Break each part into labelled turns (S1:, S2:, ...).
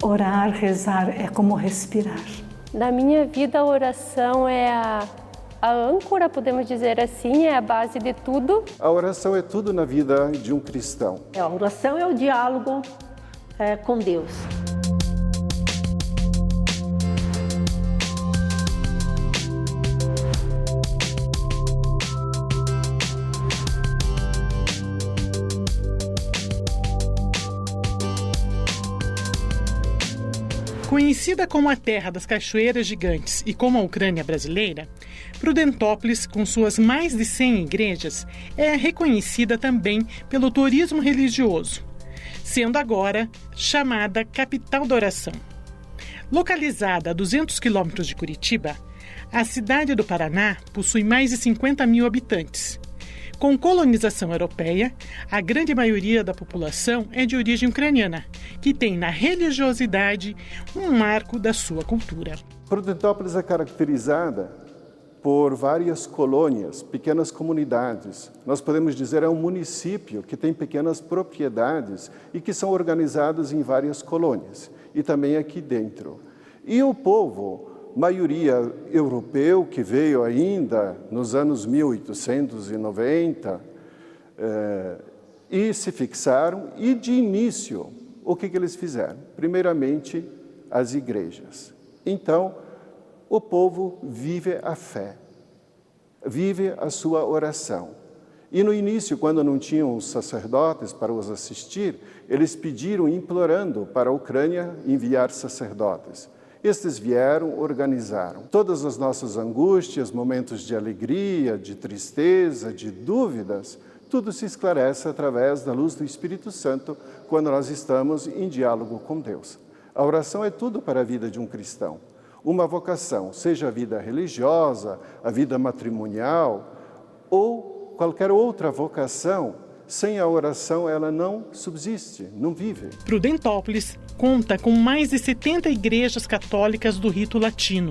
S1: Orar, rezar é como respirar.
S2: Na minha vida, a oração é a âncora, podemos dizer assim, é a base de tudo.
S3: A oração é tudo na vida de um cristão.
S4: A oração é o diálogo com Deus.
S5: Conhecida como a terra das cachoeiras gigantes e como a Ucrânia brasileira, Prudentópolis, com suas mais de 100 igrejas, é reconhecida também pelo turismo religioso, sendo agora chamada capital da oração. Localizada a 200 quilômetros de Curitiba, a cidade do Paraná possui mais de 50 mil habitantes. Com colonização europeia, a grande maioria da população é de origem ucraniana, que tem na religiosidade um marco da sua cultura.
S3: Prudentópolis é caracterizada por várias colônias, pequenas comunidades. Nós podemos dizer é um município que tem pequenas propriedades e que são organizadas em várias colônias, e também aqui dentro. E o povo, maioria europeu, que veio ainda nos anos 1890, e se fixaram, e de início, o que eles fizeram? Primeiramente, as igrejas. Então, o povo vive a fé, vive a sua oração. E no início, quando não tinham os sacerdotes para os assistir, eles pediram, implorando para a Ucrânia enviar sacerdotes. Estes vieram, organizaram. Todas as nossas angústias, momentos de alegria, de tristeza, de dúvidas, tudo se esclarece através da luz do Espírito Santo quando nós estamos em diálogo com Deus. A oração é tudo para a vida de um cristão. Uma vocação, seja a vida religiosa, a vida matrimonial ou qualquer outra vocação, sem a oração ela não subsiste, não vive.
S5: Prudentópolis conta com mais de 70 igrejas católicas do rito latino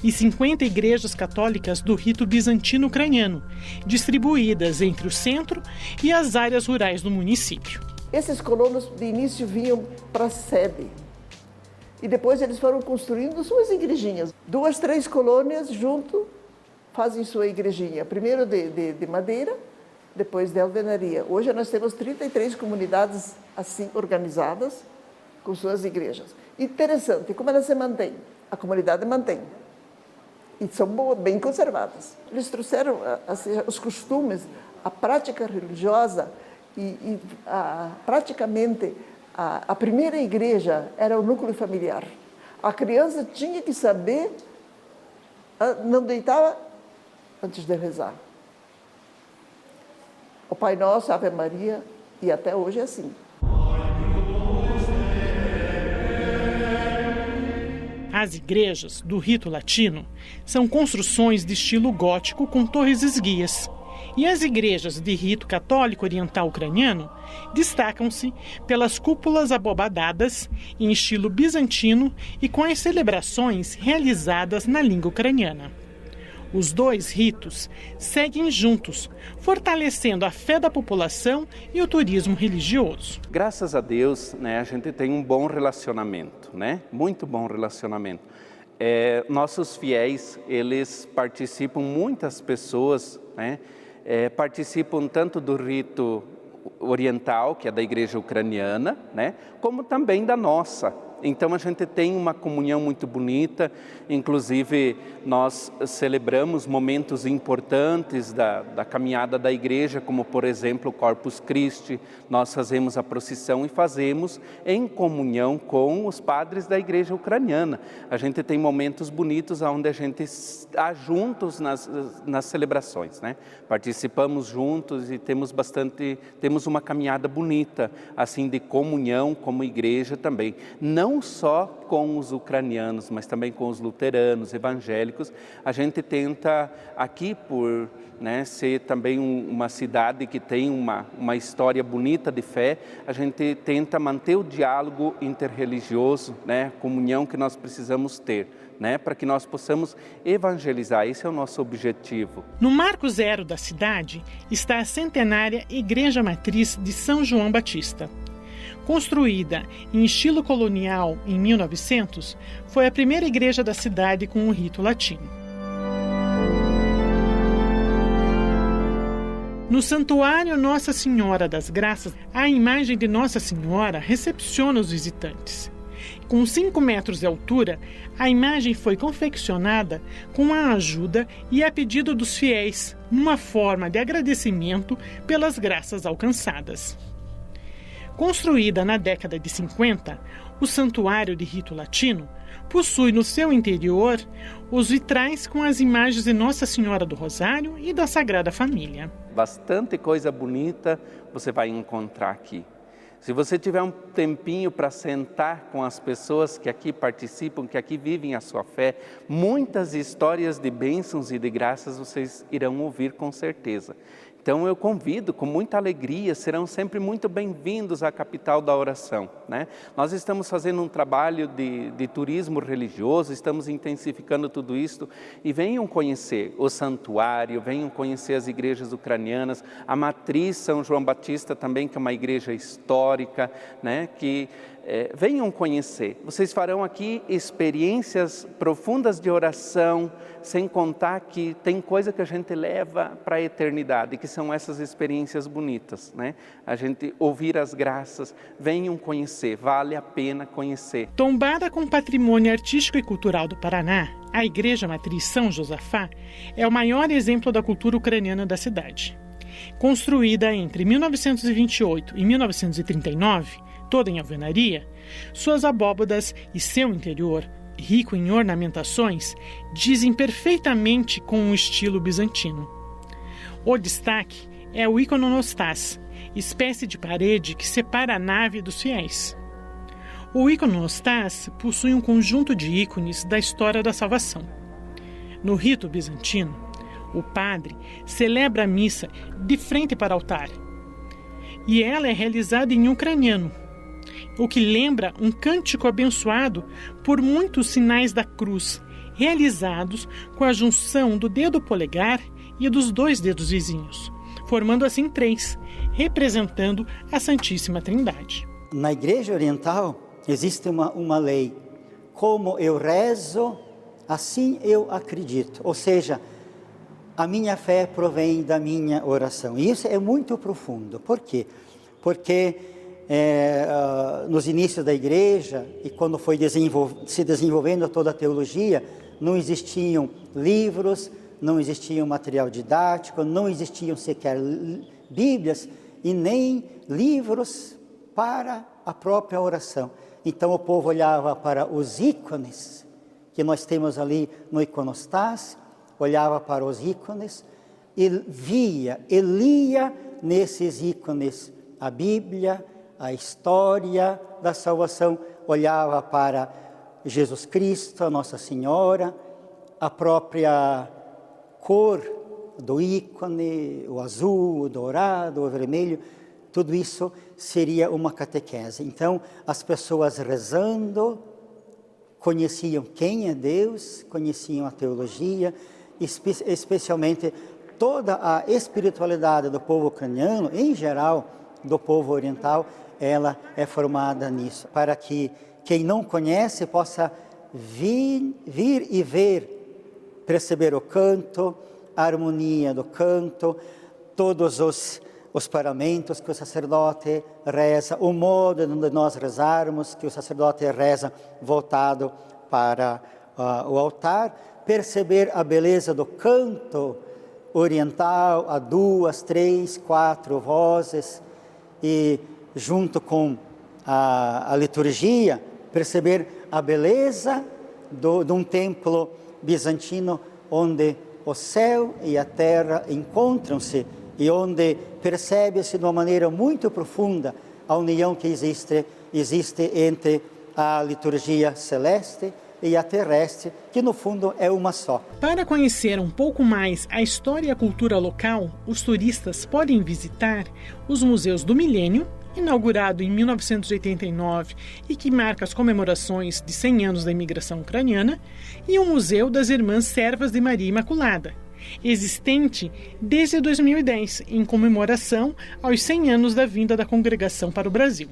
S5: e 50 igrejas católicas do rito bizantino ucraniano, distribuídas entre o centro e as áreas rurais do município.
S6: Esses colonos de início vinham para a sede e depois eles foram construindo suas igrejinhas. 2, 3 colônias junto fazem sua igrejinha, primeiro de madeira, depois de alvenaria. Hoje nós temos 33 comunidades assim organizadas com suas igrejas. Interessante, como elas se mantêm? A comunidade mantém. E são bem conservadas. Eles trouxeram assim, os costumes, a prática religiosa praticamente a primeira igreja era o núcleo familiar. A criança tinha que saber, não deitava antes de rezar. O Pai Nosso, a Ave Maria, e até hoje é assim.
S5: As igrejas do rito latino são construções de estilo gótico com torres esguias. E as igrejas de rito católico oriental ucraniano destacam-se pelas cúpulas abobadadas em estilo bizantino e com as celebrações realizadas na língua ucraniana. Os dois ritos seguem juntos, fortalecendo a fé da população e o turismo religioso.
S7: Graças a Deus, a gente tem um bom relacionamento, muito bom relacionamento. Nossos fiéis, eles participam, muitas pessoas, participam tanto do rito oriental, que é da igreja ucraniana, como também da nossa. Então a gente tem uma comunhão muito bonita, inclusive nós celebramos momentos importantes da caminhada da igreja, como por exemplo o Corpus Christi, nós fazemos a procissão e fazemos em comunhão com os padres da igreja ucraniana. A gente tem momentos bonitos onde a gente está juntos nas celebrações, Participamos juntos e temos uma caminhada bonita, assim, de comunhão como igreja também. Não só com os ucranianos, mas também com os luteranos, evangélicos. A gente tenta, aqui por ser também uma cidade que tem uma história bonita de fé, a gente tenta manter o diálogo interreligioso, a comunhão que nós precisamos ter, para que nós possamos evangelizar. Esse é o nosso objetivo.
S5: No marco zero da cidade está a centenária Igreja Matriz de São João Batista. Construída em estilo colonial em 1900, foi a primeira igreja da cidade com o rito latino. No Santuário Nossa Senhora das Graças, a imagem de Nossa Senhora recepciona os visitantes. Com 5 metros de altura, a imagem foi confeccionada com a ajuda e a pedido dos fiéis, numa forma de agradecimento pelas graças alcançadas. Construída na década de 50, o Santuário de Rito Latino possui no seu interior os vitrais com as imagens de Nossa Senhora do Rosário e da Sagrada Família.
S7: Bastante coisa bonita você vai encontrar aqui. Se você tiver um tempinho para sentar com as pessoas que aqui participam, que aqui vivem a sua fé, muitas histórias de bênçãos e de graças vocês irão ouvir com certeza. Então eu convido com muita alegria, serão sempre muito bem-vindos à capital da oração, né? Nós estamos fazendo um trabalho de turismo religioso, estamos intensificando tudo isso e venham conhecer o santuário, venham conhecer as igrejas ucranianas, a Matriz São João Batista também, que é uma igreja histórica, né? Venham conhecer. Vocês farão aqui experiências profundas de oração, sem contar que tem coisa que a gente leva para a eternidade, que são essas experiências bonitas, né? A gente ouvir as graças, venham conhecer, vale a pena conhecer.
S5: Tombada com patrimônio artístico e cultural do Paraná, a Igreja Matriz São Josafá é o maior exemplo da cultura ucraniana da cidade. Construída entre 1928 e 1939, toda em alvenaria, suas abóbadas e seu interior, rico em ornamentações, dizem perfeitamente com o estilo bizantino. O destaque é o iconostas, espécie de parede que separa a nave dos fiéis. O iconostas possui um conjunto de ícones da história da salvação. No rito bizantino, o padre celebra a missa de frente para o altar, e ela é realizada em ucraniano, o que lembra um cântico abençoado por muitos sinais da cruz, realizados com a junção do dedo polegar e dos 2 dedos vizinhos, formando assim 3, representando a Santíssima Trindade.
S8: Na Igreja Oriental existe uma lei: como eu rezo, assim eu acredito. Ou seja, a minha fé provém da minha oração. E isso é muito profundo. Por quê? Porque nos inícios da igreja e quando foi se desenvolvendo toda a teologia, não existiam livros, não existia material didático, não existiam sequer bíblias e nem livros para a própria oração. Então o povo olhava para os ícones que nós temos ali no iconostas, olhava para os ícones e via e lia nesses ícones a Bíblia, a história da salvação, olhava para Jesus Cristo, a Nossa Senhora, a própria cor do ícone, o azul, o dourado, o vermelho, tudo isso seria uma catequese. Então, as pessoas rezando, conheciam quem é Deus, conheciam a teologia, especialmente toda a espiritualidade do povo ucraniano, em geral, do povo oriental, ela é formada nisso, para que quem não conhece possa vir e ver, perceber o canto, a harmonia do canto, todos os paramentos que o sacerdote reza, o modo de nós rezarmos, que o sacerdote reza voltado para o altar, perceber a beleza do canto oriental, a 2, 3, 4 vozes, e junto com a liturgia, perceber a beleza de um templo bizantino onde o céu e a terra encontram-se e onde percebe-se de uma maneira muito profunda a união que existe entre a liturgia celeste e a terrestre, que no fundo é uma só.
S5: Para conhecer um pouco mais a história e a cultura local, os turistas podem visitar os museus do Milênio, inaugurado em 1989 e que marca as comemorações de 100 anos da imigração ucraniana, e o Museu das Irmãs Servas de Maria Imaculada, existente desde 2010, em comemoração aos 100 anos da vinda da congregação para o Brasil.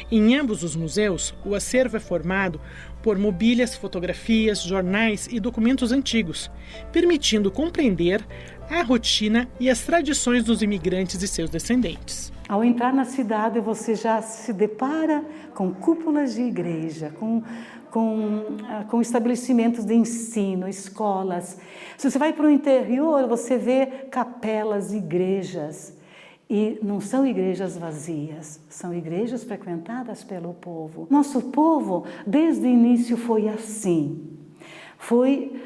S5: Em ambos os museus, o acervo é formado por mobílias, fotografias, jornais e documentos antigos, permitindo compreender a rotina e as tradições dos imigrantes e seus descendentes.
S1: Ao entrar na cidade, você já se depara com cúpulas de igreja, com estabelecimentos de ensino, escolas. Se você vai para o interior, você vê capelas, igrejas. E não são igrejas vazias, são igrejas frequentadas pelo povo. Nosso povo, desde o início, foi assim. Foi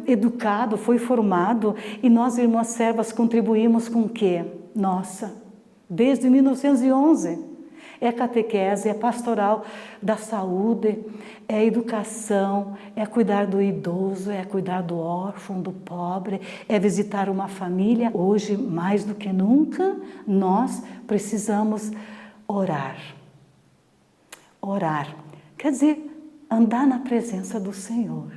S1: educado, foi formado, e nós, irmãs servas, contribuímos com o quê? Desde 1911. É catequese, é pastoral da saúde, é educação, é cuidar do idoso, é cuidar do órfão, do pobre, é visitar uma família. Hoje, mais do que nunca, nós precisamos orar. Orar quer dizer andar na presença do Senhor.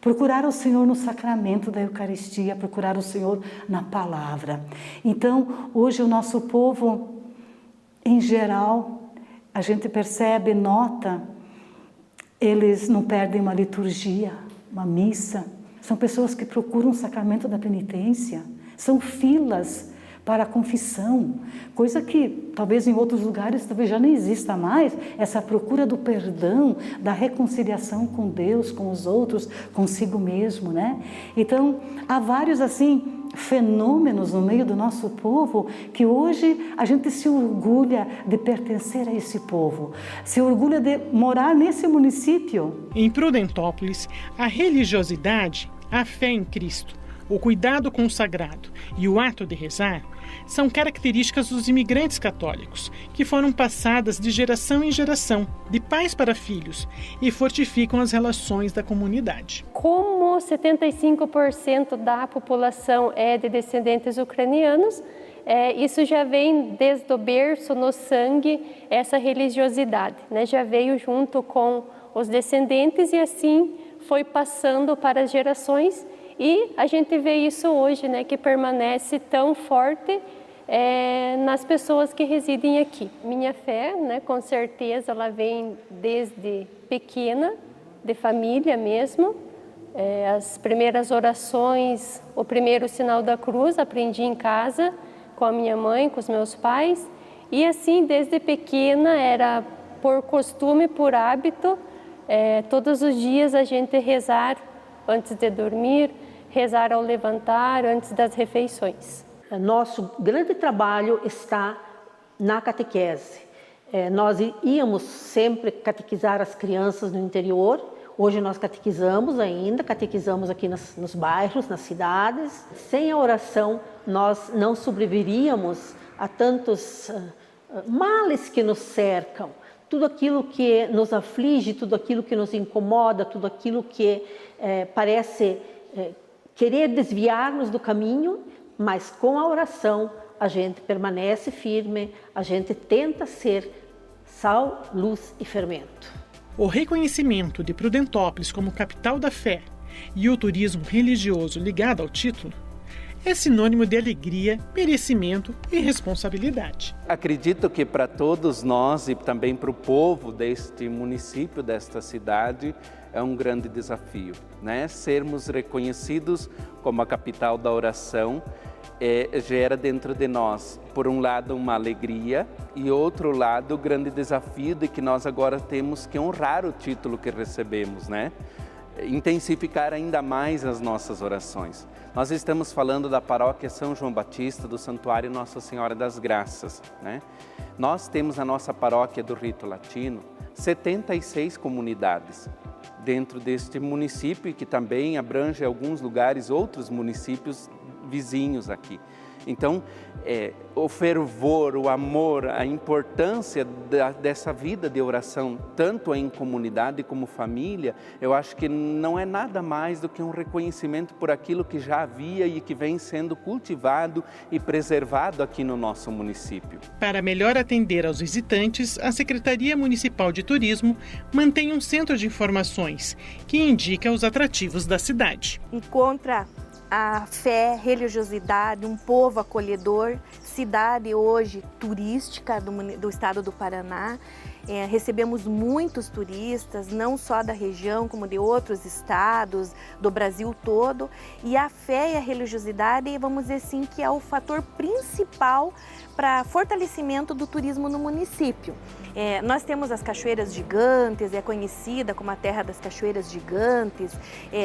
S1: Procurar o Senhor no sacramento da Eucaristia, procurar o Senhor na palavra. Então, hoje o nosso povo, em geral, a gente percebe, nota, eles não perdem uma liturgia, uma missa. São pessoas que procuram o sacramento da penitência. São filas para a confissão, coisa que talvez em outros lugares talvez já nem exista mais, essa procura do perdão, da reconciliação com Deus, com os outros, consigo mesmo, né? Então, há vários assim fenômenos no meio do nosso povo que hoje a gente se orgulha de pertencer a esse povo, se orgulha de morar nesse município.
S5: Em Prudentópolis, a religiosidade, a fé em Cristo, o cuidado com o sagrado e o ato de rezar são características dos imigrantes católicos, que foram passadas de geração em geração, de pais para filhos, e fortificam as relações da comunidade.
S2: Como 75% da população é de descendentes ucranianos, isso já vem desde o berço, no sangue, essa religiosidade, né? Já veio junto com os descendentes e assim foi passando para as gerações. E a gente vê isso hoje, né, que permanece tão forte nas pessoas que residem aqui. Minha fé, né, com certeza, ela vem desde pequena, de família mesmo. As primeiras orações, o primeiro sinal da cruz, aprendi em casa, com a minha mãe, com os meus pais. E assim, desde pequena, era por costume, por hábito, todos os dias a gente rezar antes de dormir, rezar ao levantar, antes das refeições.
S4: Nosso grande trabalho está na catequese. Nós íamos sempre catequizar as crianças no interior. Hoje nós catequizamos aqui nos bairros, nas cidades. Sem a oração, nós não sobreviveríamos a tantos males que nos cercam. Tudo aquilo que nos aflige, tudo aquilo que nos incomoda, tudo aquilo que parece querer desviar-nos do caminho, mas com a oração a gente permanece firme, a gente tenta ser sal, luz e fermento.
S5: O reconhecimento de Prudentópolis como capital da fé e o turismo religioso ligado ao título é sinônimo de alegria, merecimento e responsabilidade.
S7: Acredito que para todos nós e também para o povo deste município, desta cidade, é um grande desafio, né? Sermos reconhecidos como a capital da oração gera dentro de nós, por um lado, uma alegria e, outro lado, o grande desafio de que nós agora temos que honrar o título que recebemos, né? Intensificar ainda mais as nossas orações. Nós estamos falando da paróquia São João Batista, do Santuário Nossa Senhora das Graças, né? Nós temos na nossa paróquia do Rito Latino 76 comunidades dentro deste município, que também abrange alguns lugares, outros municípios vizinhos aqui. Então, o fervor, o amor, a importância dessa vida de oração, tanto em comunidade como família, eu acho que não é nada mais do que um reconhecimento por aquilo que já havia e que vem sendo cultivado e preservado aqui no nosso município.
S5: Para melhor atender aos visitantes, a Secretaria Municipal de Turismo mantém um centro de informações que indica os atrativos da cidade.
S9: Encontra a fé, religiosidade, um povo acolhedor, cidade hoje turística do estado do Paraná. Recebemos muitos turistas, não só da região, como de outros estados, do Brasil todo. E a fé e a religiosidade, vamos dizer assim, que é o fator principal para fortalecimento do turismo no município. Nós temos as Cachoeiras Gigantes, é conhecida como a terra das Cachoeiras Gigantes,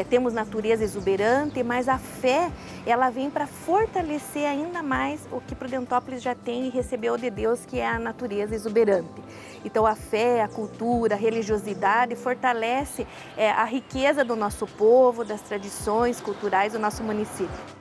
S9: temos natureza exuberante, mas a fé, ela vem para fortalecer ainda mais o que Prudentópolis já tem e recebeu de Deus, que é a natureza exuberante. Então a fé, a cultura, a religiosidade fortalece a riqueza do nosso povo, das tradições culturais do nosso município.